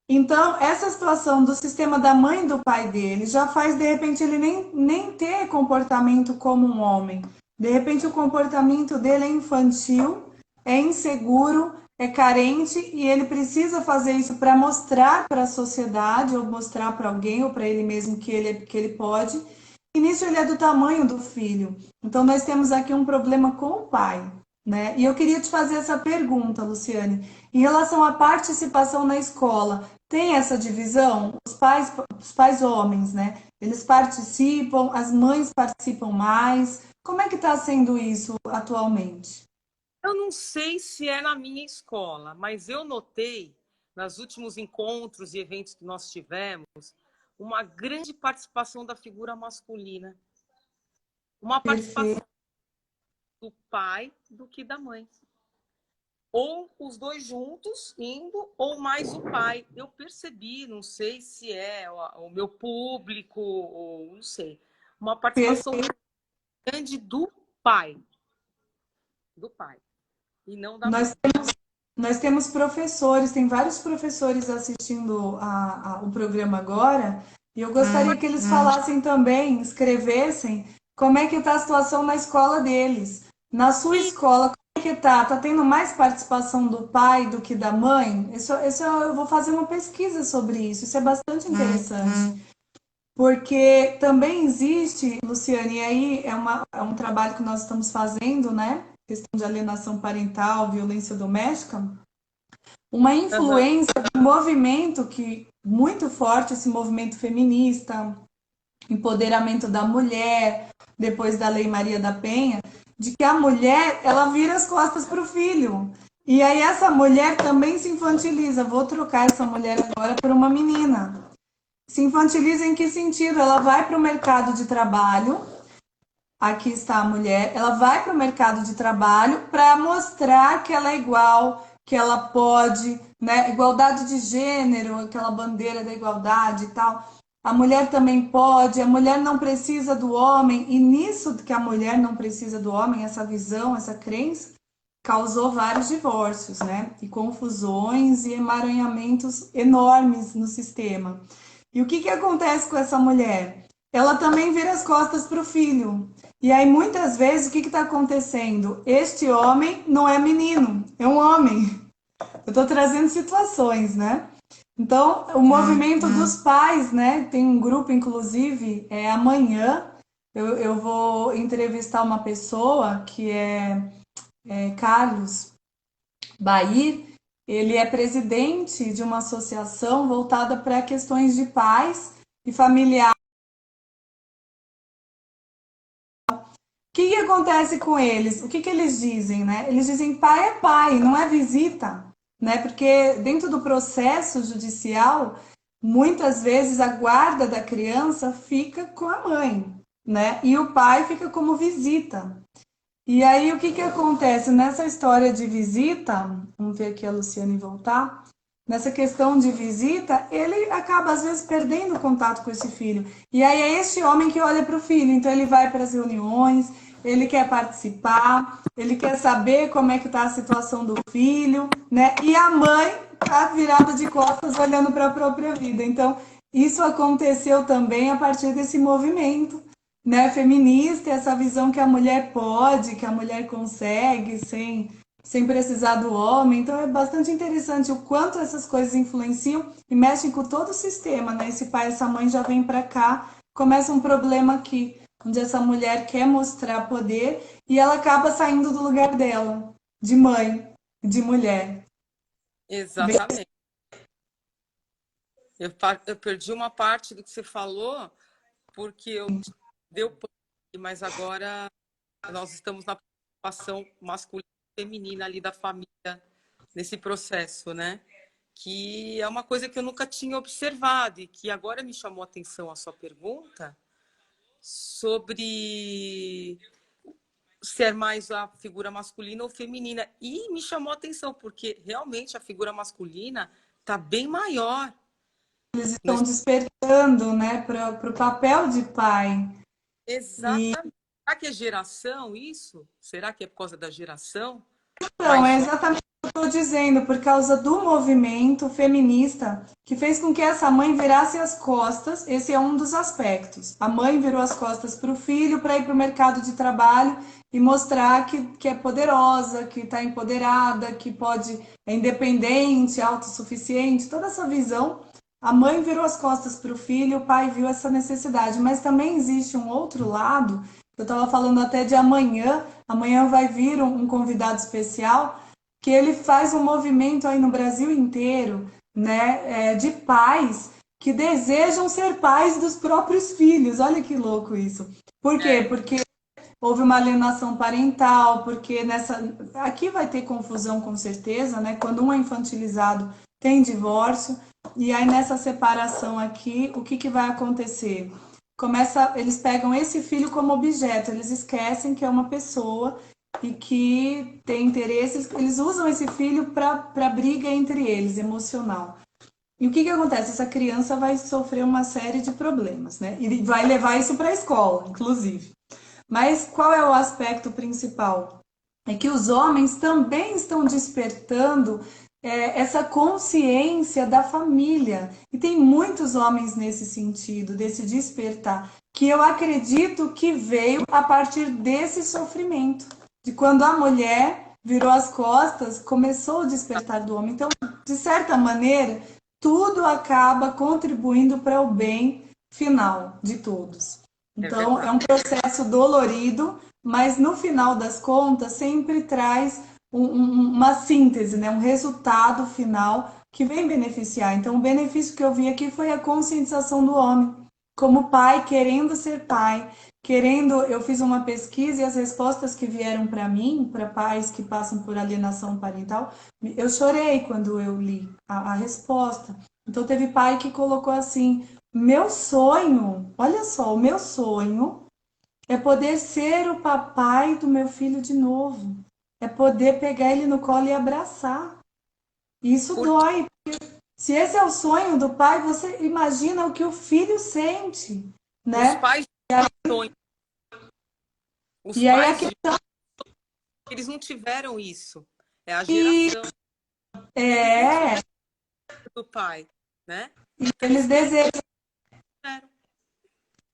Então, essa situação do sistema da mãe e do pai dele já faz, de repente, ele nem ter comportamento como um homem. De repente, o comportamento dele é infantil, é inseguro, é carente e ele precisa fazer isso para mostrar para a sociedade, ou mostrar para alguém, ou para ele mesmo que ele pode. E nisso ele é do tamanho do filho. Então, nós temos aqui um problema com o pai. Né? E eu queria te fazer essa pergunta, Luciane, em relação à participação na escola. Tem essa divisão? Os pais homens, né? Eles participam, as mães participam mais. Como é que está sendo isso atualmente? Eu não sei se é na minha escola, mas eu notei, nos últimos encontros e eventos que nós tivemos, uma grande participação da figura masculina. Uma participação Perfeito. do pai do que da mãe. Ou os dois juntos indo, ou mais o pai. Eu percebi, não sei se é o meu público, ou não sei, uma participação Perfeito. grande pai, do pai, e não da Nós mãe. Nós temos professores, tem vários professores assistindo o programa agora, e eu gostaria que eles falassem também, escrevessem, como é que está a situação na escola deles. Na sua E escola, como é que está? Está tendo mais participação do pai do que da mãe? Eu vou fazer uma pesquisa sobre isso é bastante interessante. Porque também existe, Luciane, e aí é um trabalho que nós estamos fazendo, né? Questão de alienação parental, violência doméstica, uma uhum. influência do movimento que muito forte, esse movimento feminista, empoderamento da mulher, depois da Lei Maria da Penha, de que a mulher ela vira as costas para o filho. E aí essa mulher também se infantiliza. Vou trocar essa mulher agora por uma menina. Se infantiliza em que sentido? Ela vai para o mercado de trabalho. Aqui está a mulher, ela vai para o mercado de trabalho para mostrar que ela é igual, que ela pode, né? Igualdade de gênero, aquela bandeira da igualdade e tal. A mulher também pode, a mulher não precisa do homem, e nisso que a mulher não precisa do homem, essa visão, essa crença, causou vários divórcios, né? E confusões e emaranhamentos enormes no sistema. E o que que acontece com essa mulher? Ela também vira as costas para o filho. E aí, muitas vezes, o que está acontecendo? Este homem não é menino, é um homem. Eu estou trazendo situações, né? Então, o movimento dos pais, né? Tem um grupo, inclusive, amanhã eu vou entrevistar uma pessoa que é Carlos Bair. Ele é presidente de uma associação voltada para questões de pais e familiares. Que acontece com eles? O que eles dizem, né? Eles dizem pai é pai, não é visita, né? Porque dentro do processo judicial, muitas vezes a guarda da criança fica com a mãe, né? E o pai fica como visita. E aí o que acontece nessa história de visita? Vamos ver aqui a Luciane voltar. Nessa questão de visita, ele acaba às vezes perdendo contato com esse filho. E aí é este homem que olha para o filho, então ele vai para as reuniões, ele quer participar, ele quer saber como é que está a situação do filho, né? E a mãe tá virada de costas olhando para a própria vida. Então, isso aconteceu também a partir desse movimento, né, feminista, essa visão que a mulher pode, que a mulher consegue, sem precisar do homem. Então, é bastante interessante o quanto essas coisas influenciam e mexem com todo o sistema, né? Esse pai, essa mãe já vem para cá, começa um problema aqui, onde essa mulher quer mostrar poder e ela acaba saindo do lugar dela, de mãe, de mulher. Exatamente. Eu perdi uma parte do que você falou, porque eu deu pane, mas agora nós estamos na participação masculina e feminina ali da família nesse processo, né? Que é uma coisa que eu nunca tinha observado e que agora me chamou a atenção a sua pergunta sobre ser mais a figura masculina ou feminina. E me chamou a atenção, porque realmente a figura masculina está bem maior. Eles estão despertando, né, para o papel de pai. E Exatamente. Será que é geração isso? Será que é por causa da geração? então, Mais é jovem? exatamente o que eu estou dizendo, por causa do movimento feminista que fez com que essa mãe virasse as costas. Esse é um dos aspectos. A mãe virou as costas para o filho para ir para o mercado de trabalho e mostrar que é poderosa, que está empoderada, que pode, é independente, autossuficiente, toda essa visão. A mãe virou as costas para o filho, o pai viu essa necessidade, mas também existe um outro lado. Eu estava falando até de amanhã. Amanhã vai vir um convidado especial que ele faz um movimento aí no Brasil inteiro, né, de pais que desejam ser pais dos próprios filhos. Olha que louco isso. Por quê? É, Porque houve uma alienação parental, porque aqui vai ter confusão com certeza, né? Quando um é infantilizado, tem divórcio, e aí nessa separação aqui, o que vai acontecer? Eles pegam esse filho como objeto, eles esquecem que é uma pessoa e que tem interesses, eles usam esse filho para briga entre eles, emocional. E o que acontece? Essa criança vai sofrer uma série de problemas, né? E vai levar isso para a escola, inclusive. Mas qual é o aspecto principal? É que os homens também estão despertando essa consciência da família. E tem muitos homens nesse sentido, desse despertar, que eu acredito que veio a partir desse sofrimento, de quando a mulher virou as costas, começou o despertar do homem. Então, de certa maneira, tudo acaba contribuindo para o bem final de todos. é Então, é verdade. um processo dolorido, mas no final das contas sempre traz uma síntese, né? Um resultado final que vem beneficiar. Então, o benefício que eu vi aqui foi a conscientização do homem, como pai, querendo ser pai, querendo. Eu fiz uma pesquisa e as respostas que vieram para mim, para pais que passam por alienação parental, eu chorei quando eu li a resposta. Então, teve pai que colocou assim: meu sonho, olha só, o meu sonho é poder ser o papai do meu filho de novo. É poder pegar ele no colo e abraçar. Isso Porque dói. Se esse é o sonho do pai, você imagina o que o filho sente, os né? pais sonham, os E aí a pais questão eles não tiveram isso. É a que geração. Eles não é, tiveram do pai, né? eles Infelizmente, desejam. tiveram.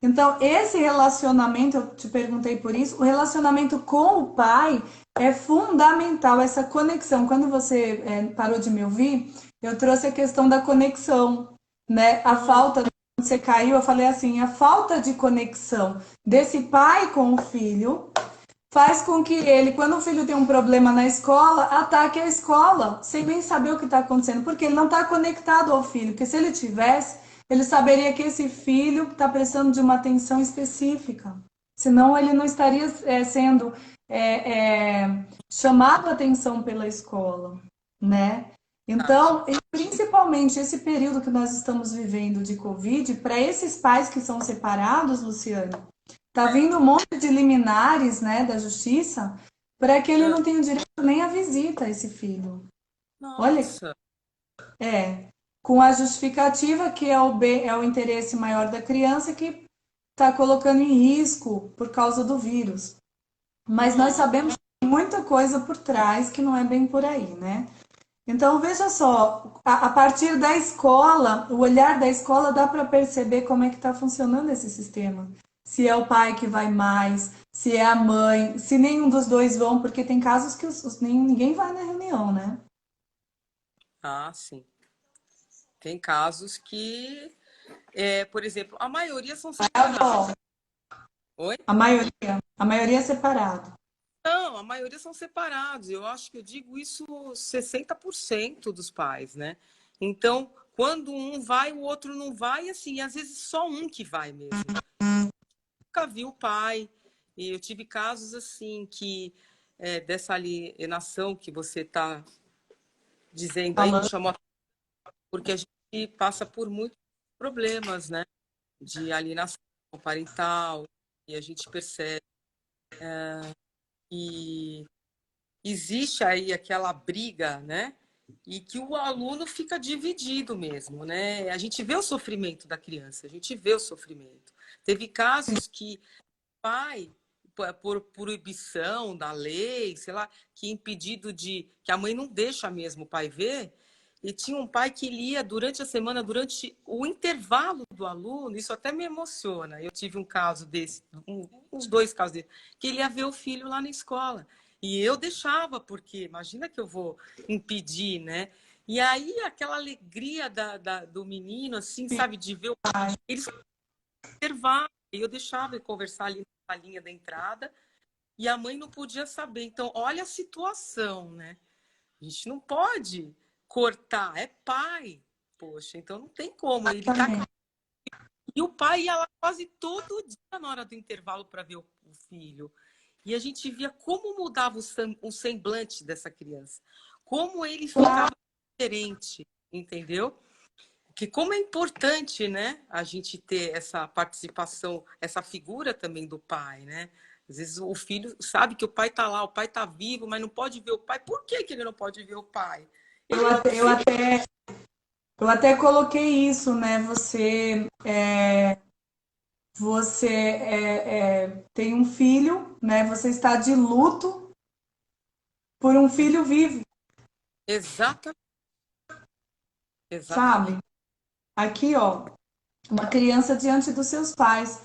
Então, esse relacionamento, eu te perguntei por isso, o relacionamento com o pai é fundamental, essa conexão. Quando você parou de me ouvir, eu trouxe a questão da conexão, né? A falta, quando você caiu, eu falei assim, a falta de conexão desse pai com o filho faz com que ele, quando o filho tem um problema na escola, ataque a escola, sem nem saber o que está acontecendo, porque ele não está conectado ao filho, porque se ele tivesse, ele saberia que esse filho está precisando de uma atenção específica, senão ele não estaria sendo chamado a atenção pela escola, né? Então, e principalmente esse período que nós estamos vivendo de Covid, para esses pais que são separados, Luciane, tá vindo um monte de liminares, né, da justiça, para que ele Ah, não tenha direito nem à visita a esse filho. Olha, nossa, com a justificativa que é o interesse maior da criança que está colocando em risco por causa do vírus. Mas nós nossa. sabemos que tem muita coisa por trás que não é bem por aí, né? Então, veja só, a partir da escola, o olhar da escola dá para perceber como é que está funcionando esse sistema. Se é o pai que vai mais, se é a mãe, se nenhum dos dois vão, porque tem casos que ninguém vai na reunião, né? Ah, sim. Tem casos que, por exemplo, a maioria são Tá separados. bom. Oi? A maioria é separado. Não, a maioria são separados. Eu acho que eu digo isso 60% dos pais, né? Então, quando um vai, o outro não vai, assim, às vezes só um que vai mesmo. Nunca vi o pai. E eu tive casos assim que dessa alienação que você está dizendo aí me Falando. chamou porque a gente passa por muitos problemas, né? De alienação parental e a gente percebe que existe aí aquela briga, né? E que o aluno fica dividido mesmo, né? A gente vê o sofrimento da criança, a gente vê o sofrimento. Teve casos que o pai, por proibição da lei, sei lá, que impedido de que a mãe não deixa mesmo o pai ver, e tinha um pai que lia durante a semana, durante o intervalo do aluno, isso até me emociona. Eu tive um caso desse, uns dois casos desse, que ele ia ver o filho lá na escola. E eu deixava, porque imagina que eu vou impedir, né? E aí aquela alegria do menino, assim, sabe, de ver eles intervalo. E eu deixava ele conversar ali na linha da entrada e a mãe não podia saber. Então, olha a situação, né? A gente não pode cortar, é pai. Poxa, então não tem como. Ele tá. E o pai ia lá quase todo dia na hora do intervalo para ver o filho. E a gente via como mudava o semblante dessa criança, como ele ficava diferente, entendeu? Que como é importante, né, a gente ter essa participação, essa figura também do pai, né? Às vezes o filho sabe que o pai está lá, o pai está vivo, mas não pode ver o pai. Por que que ele não pode ver o pai? Eu Ele não até, eu precisa. até, eu até coloquei isso, né? Você tem um filho, né? Você está de luto por um filho vivo, Exatamente, sabe? exatamente. Aqui, ó, uma criança diante dos seus pais.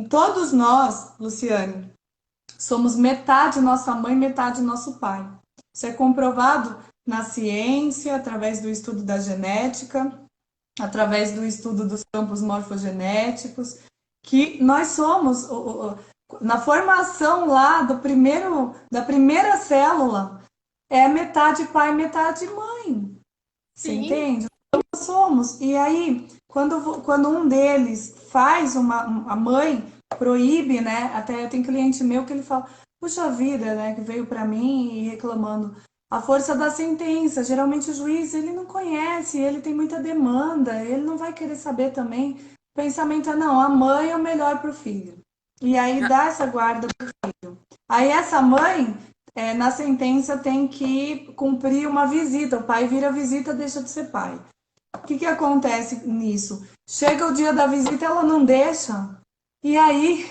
Todos nós, Luciane, somos metade nossa mãe, metade nosso pai. Isso é comprovado na ciência, através do estudo da genética, através do estudo dos campos morfogenéticos, que nós somos na formação lá da primeira célula é metade pai, metade mãe. Você Sim, entende? Nós somos. E aí, quando um deles faz a mãe proíbe, né? Até tem cliente meu que ele fala, puxa vida, né? Que veio para mim e reclamando a força da sentença. Geralmente o juiz ele não conhece, ele tem muita demanda, ele não vai querer saber também. O pensamento é não, a mãe é o melhor para o filho. E aí dá essa guarda. Aí essa mãe, na sentença, tem que cumprir uma visita. O pai vira visita, deixa de ser pai. O que acontece nisso? Chega o dia da visita, ela não deixa. E aí,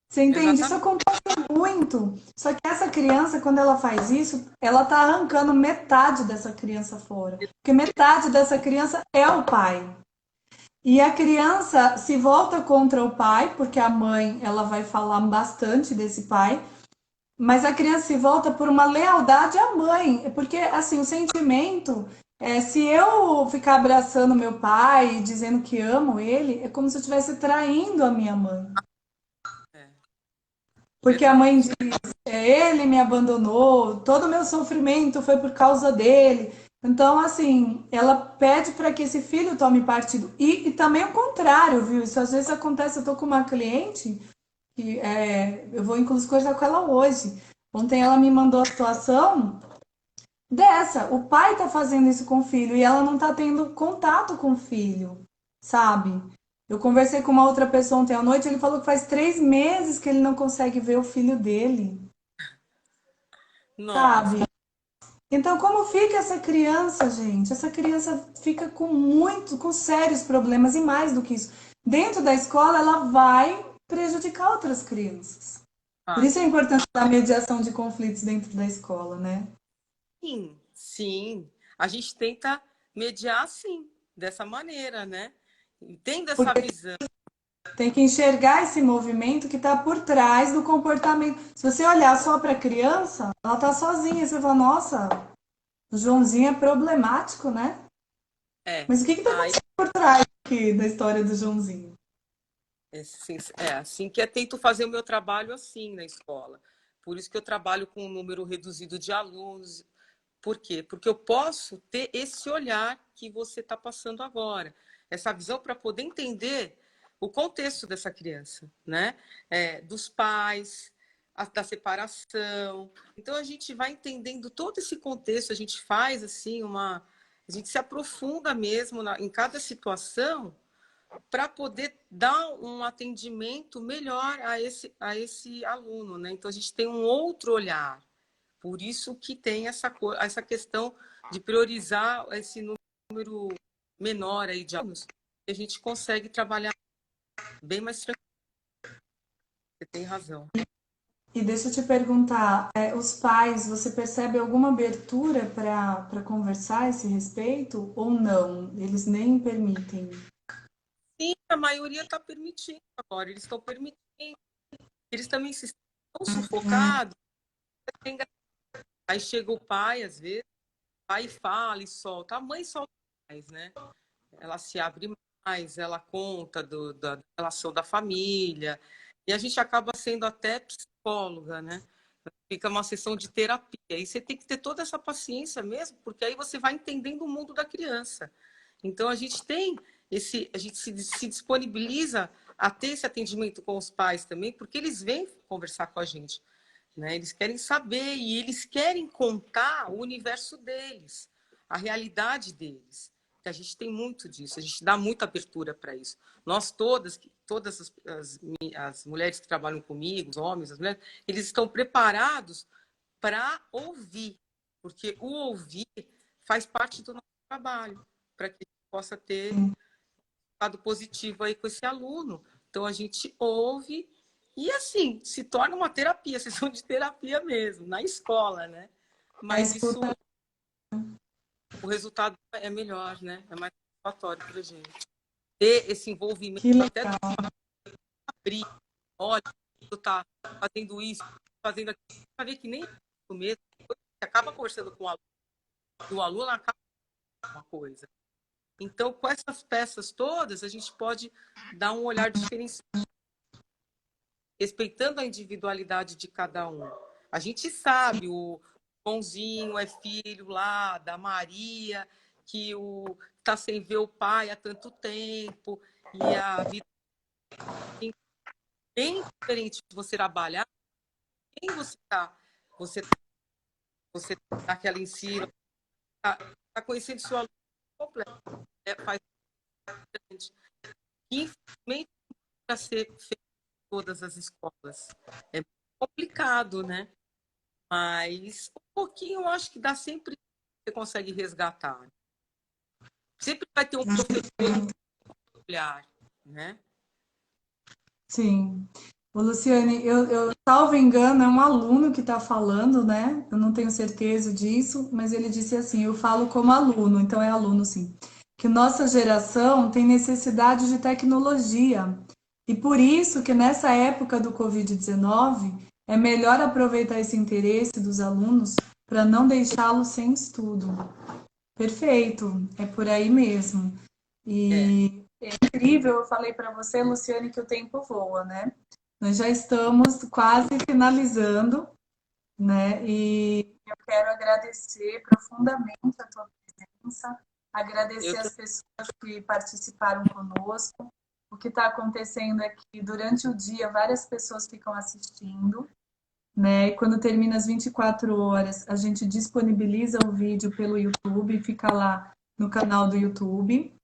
você entende? Isso exatamente. acontece muito. Só que essa criança, quando ela faz isso, ela tá arrancando metade dessa criança fora. Porque metade dessa criança é o pai. E a criança se volta contra o pai, porque a mãe, ela vai falar bastante desse pai. Mas a criança se volta por uma lealdade à mãe, porque assim, o sentimento se eu ficar abraçando meu pai, dizendo que amo ele, é como se eu estivesse traindo a minha mãe. É, Porque a mãe verdade. diz, ele me abandonou, todo o meu sofrimento foi por causa dele. Então, assim, ela pede para que esse filho tome partido. E também o contrário, viu? Isso às vezes acontece, eu tô com uma cliente que eu vou inclusive conversar com ela hoje. Ontem ela me mandou a situação dessa. O pai tá fazendo isso com o filho e ela não tá tendo contato com o filho, sabe? Eu conversei com uma outra pessoa ontem à noite, ele falou que faz 3 meses que ele não consegue ver o filho dele, Nossa, sabe? Então, como fica essa criança, gente? Essa criança fica com sérios problemas e mais do que isso. Dentro da escola, ela vai prejudicar outras crianças. Por vai. isso a importância da mediação de conflitos dentro da escola, né? Sim, sim. a gente tenta mediar assim, dessa maneira, né? Tendo essa Porque visão. tem que enxergar esse movimento que está por trás do comportamento. Se você olhar só para a criança, ela está sozinha. Você fala, nossa, o Joãozinho é problemático, né? É, Mas o que está aí acontecendo por trás aqui da história do Joãozinho? assim que eu tento fazer o meu trabalho assim na escola. Por isso que eu trabalho com um número reduzido de alunos. Por quê? Porque eu posso ter esse olhar que você está passando agora, essa visão para poder entender o contexto dessa criança, né? Dos pais, da separação. Então a gente vai entendendo todo esse contexto, a gente faz assim a gente se aprofunda mesmo em cada situação para poder dar um atendimento melhor a esse aluno, né? Então a gente tem um outro olhar. Por isso que tem essa questão de priorizar esse número menor aí de alunos, que a gente consegue trabalhar bem mais tranquilo. Você tem razão. E deixa eu te perguntar, os pais, você percebe alguma abertura para conversar a esse respeito ou não? Eles nem permitem. Sim, a maioria está permitindo agora, eles estão permitindo. Eles também se estão sufocados. Aí chega o pai, às vezes, o pai fala e solta. A mãe solta mais, né? Ela se abre mais, ela conta da relação da família. E a gente acaba sendo até psicóloga, né? Fica uma sessão de terapia. E você tem que ter toda essa paciência mesmo, porque aí você vai entendendo o mundo da criança. Então a gente tem a gente se disponibiliza a ter esse atendimento com os pais também, porque eles vêm conversar com a gente, né? Eles querem saber e eles querem contar o universo deles, a realidade deles. Que a gente tem muito disso, a gente dá muita abertura para isso. Nós todas as mulheres que trabalham comigo, os homens, as mulheres, eles estão preparados para ouvir, porque o ouvir faz parte do nosso trabalho, para que a gente possa ter um resultado positivo aí com esse aluno. Então a gente ouve e assim se torna uma terapia, sessão de terapia mesmo, na escola, né? A Mas isso, escuta, o resultado é melhor, né? É mais satisfatório para a gente. Ter esse envolvimento que até do legal. abrir, olha, tu tá fazendo isso, fazendo aquilo, para ver que nem isso mesmo, você acaba conversando com o aluno, e o aluno acaba com uma coisa. Então, com essas peças todas, a gente pode dar um olhar diferenciado, respeitando a individualidade de cada um. A gente sabe, o Bonzinho é filho lá da Maria, que está sem ver o pai há tanto tempo, e a vida é bem diferente de você trabalhar, quem você está, você, você tá aquela ensino, tá conhecendo seu aluno completo, faz diferente. Infelizmente, para ser feito em todas as escolas. É complicado, né? Mas um pouquinho eu acho que dá sempre, você consegue resgatar. Sempre vai ter um professor olhar, né? Sim. Ô, Luciane, salvo engano, é um aluno que está falando, né? Eu não tenho certeza disso, mas ele disse assim: eu falo como aluno, então é aluno, sim. Que nossa geração tem necessidade de tecnologia. E por isso que nessa época do Covid-19 é melhor aproveitar esse interesse dos alunos para não deixá-los sem estudo. Perfeito, é por aí mesmo. É, E é incrível, eu falei para você, Luciane, que o tempo voa, né? Nós já estamos quase finalizando, né? E eu quero agradecer profundamente a tua presença, eu agradecer as pessoas que participaram conosco. O que está acontecendo é que durante o dia várias pessoas ficam assistindo, né? E quando termina as 24 horas, a gente disponibiliza o vídeo pelo YouTube, fica lá no canal do YouTube.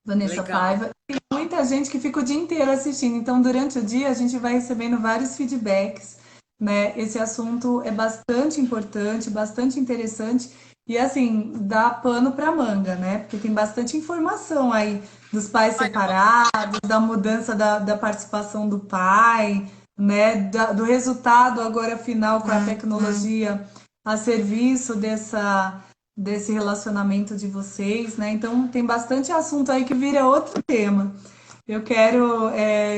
Vanessa legal. Paiva. Tem muita gente que fica o dia inteiro assistindo, então durante o dia a gente vai recebendo vários feedbacks, né? Esse assunto é bastante importante, bastante interessante e assim, dá pano para manga, né? Porque tem bastante informação aí dos pais Ai, não, separados, da mudança da participação do pai, né? Do resultado agora final com a tecnologia a serviço desse relacionamento de vocês, né? Então tem bastante assunto aí que vira outro tema. Eu quero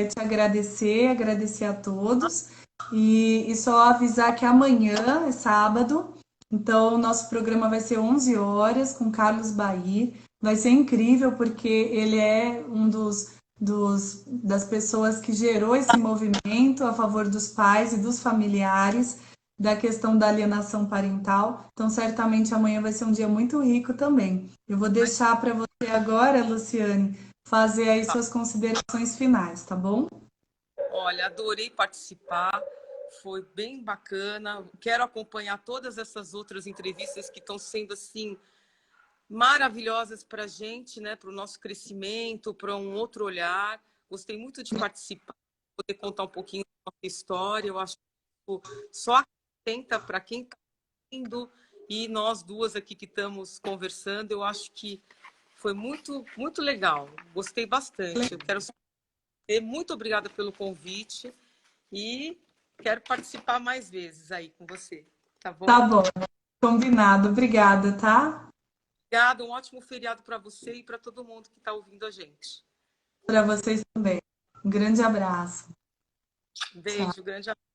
te agradecer, agradecer a todos e só avisar que amanhã é sábado, então o nosso programa vai ser 11 horas com Carlos Baí. Vai ser incrível porque ele é um das pessoas que gerou esse movimento a favor dos pais e dos familiares da questão da alienação parental. Então, certamente amanhã vai ser um dia muito rico também. Eu vou Mas, deixar para você agora, Luciane, fazer aí tá. suas considerações finais, tá bom? Olha, adorei participar, foi bem bacana. Quero acompanhar todas essas outras entrevistas que estão sendo assim maravilhosas para a gente, né? Para o nosso crescimento, para um outro olhar. Gostei muito de participar, poder contar um pouquinho da nossa história. Eu acho que só acrescenta para quem está indo e nós duas aqui que estamos conversando. Eu acho que foi muito, muito legal. Gostei bastante. Eu quero saber, muito obrigada pelo convite e quero participar mais vezes aí com você, tá Tá bom? bom, combinado. Obrigada, tá? Obrigada, um ótimo feriado para você e para todo mundo que está ouvindo a gente. Para vocês também. Um grande abraço. Um Tchau. beijo, grande abraço.